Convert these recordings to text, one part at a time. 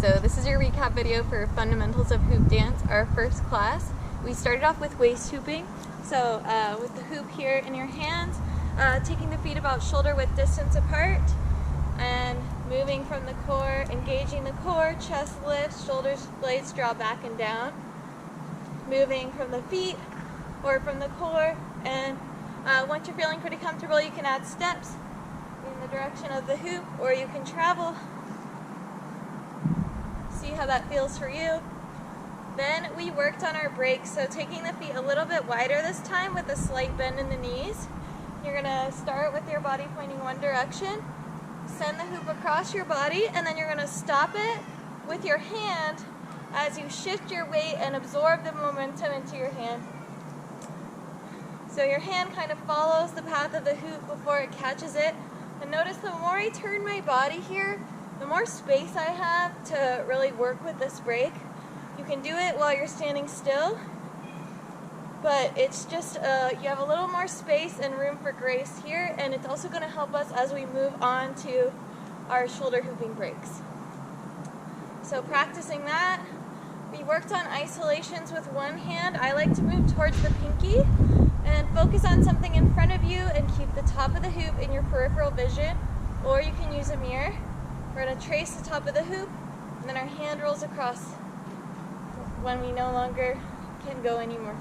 So this is your recap video for Fundamentals of Hoop Dance, our first class. We started off with waist hooping. So with the hoop here in your hands, taking the feet about shoulder width distance apart, and moving from the core, engaging the core, chest lifts, shoulders, blades draw back and down. Moving from the feet or from the core, and once you're feeling pretty comfortable, you can add steps in the direction of the hoop, or you can travel. See how that feels for you. Then we worked on our breaks, so taking the feet a little bit wider this time with a slight bend in the knees. You're gonna start with your body pointing one direction, send the hoop across your body, and then you're gonna stop it with your hand as you shift your weight and absorb the momentum into your hand. So your hand kind of follows the path of the hoop before it catches it. And notice the more I turn my body here, the more space I have to really work with this break. You can do it while you're standing still, but it's just, you have a little more space and room for grace here, and it's also going to help us as we move on to our shoulder hooping breaks. So practicing that, we worked on isolations with one hand. I like to move towards the pinky and focus on something in front of you and keep the top of the hoop in your peripheral vision, or you can use a mirror. We're going to trace the top of the hoop, and then our hand rolls across when we no longer can go anymore.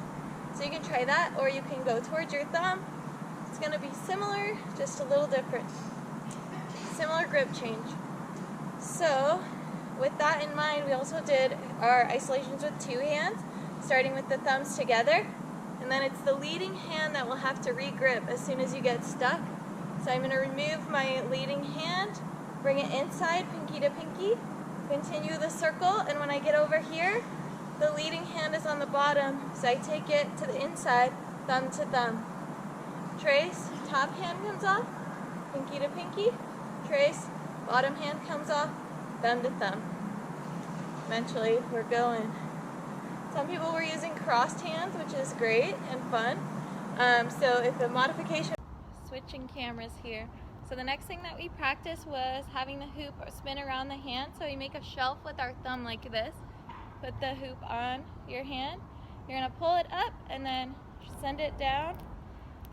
So you can try that, or you can go towards your thumb. It's going to be similar, just a little different. Similar grip change. So with that in mind, we also did our isolations with two hands, starting with the thumbs together, and then it's the leading hand that will have to re-grip as soon as you get stuck. So I'm going to remove my leading hand, bring it inside, pinky to pinky, continue the circle, and when I get over here, the leading hand is on the bottom, so I take it to the inside, thumb to thumb. Trace, top hand comes off, pinky to pinky, trace, bottom hand comes off, thumb to thumb. Eventually, we're going. Some people were using crossed hands, which is great and fun. So if the modification... Switching cameras here. So the next thing that we practiced was having the hoop spin around the hand. So we make a shelf with our thumb like this. Put the hoop on your hand. You're going to pull it up and then send it down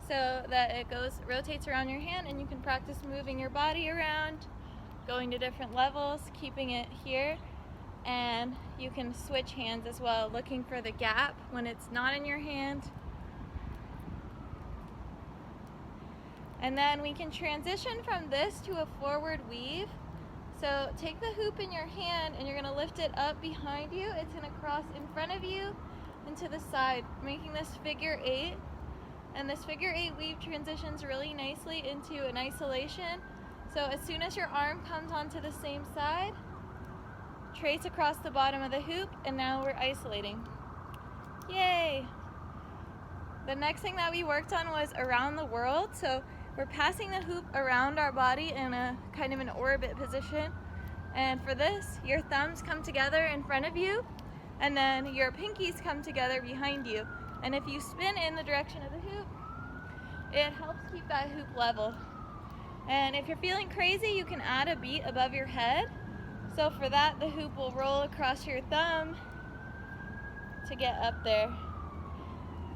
so that it rotates around your hand, and you can practice moving your body around, going to different levels, keeping it here. And you can switch hands as well, looking for the gap when it's not in your hand. And then we can transition from this to a forward weave. So take the hoop in your hand and you're going to lift it up behind you. It's going to cross in front of you and to the side, making this figure eight. And this figure eight weave transitions really nicely into an isolation. So as soon as your arm comes onto the same side, trace across the bottom of the hoop, and now we're isolating. Yay! The next thing that we worked on was around the world. So we're passing the hoop around our body in a kind of an orbit position. And for this, your thumbs come together in front of you, and then your pinkies come together behind you. And if you spin in the direction of the hoop, it helps keep that hoop level. And if you're feeling crazy, you can add a beat above your head. So for that, the hoop will roll across your thumb to get up there.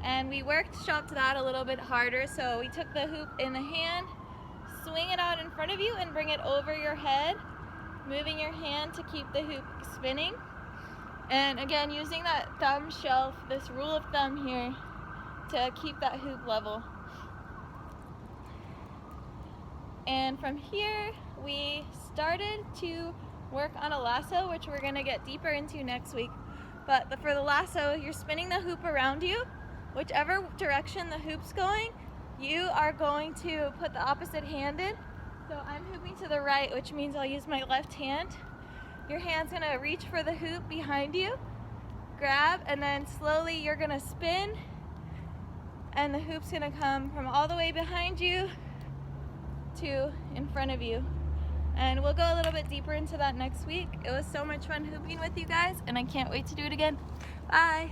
And we workshopped that a little bit harder. So we took the hoop in the hand, swing it out in front of you and bring it over your head, moving your hand to keep the hoop spinning. And again, using that thumb shelf, this rule of thumb here, to keep that hoop level. And from here, we started to work on a lasso, which we're gonna get deeper into next week. But for the lasso, you're spinning the hoop around you. Whichever direction the hoop's going, you are going to put the opposite hand in. So I'm hooping to the right, which means I'll use my left hand. Your hand's gonna reach for the hoop behind you, grab, and then slowly you're gonna spin, and the hoop's gonna come from all the way behind you to in front of you. And we'll go a little bit deeper into that next week. It was so much fun hooping with you guys, and I can't wait to do it again. Bye!